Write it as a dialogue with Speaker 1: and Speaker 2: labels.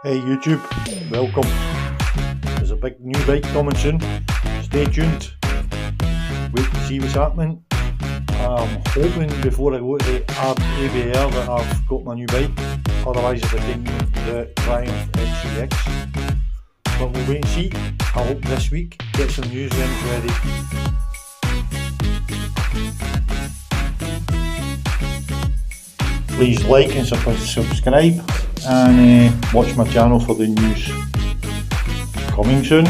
Speaker 1: Hey YouTube, welcome. There's a big new bike coming soon. Stay tuned. Wait to see what's happening. I'm hoping before I go to the ABR that I've got my new bike. Otherwise I'll be taking the Triumph XCX. But we'll wait and see. I hope this week get some news rims ready. Please like and subscribe and watch my channel for the news coming soon.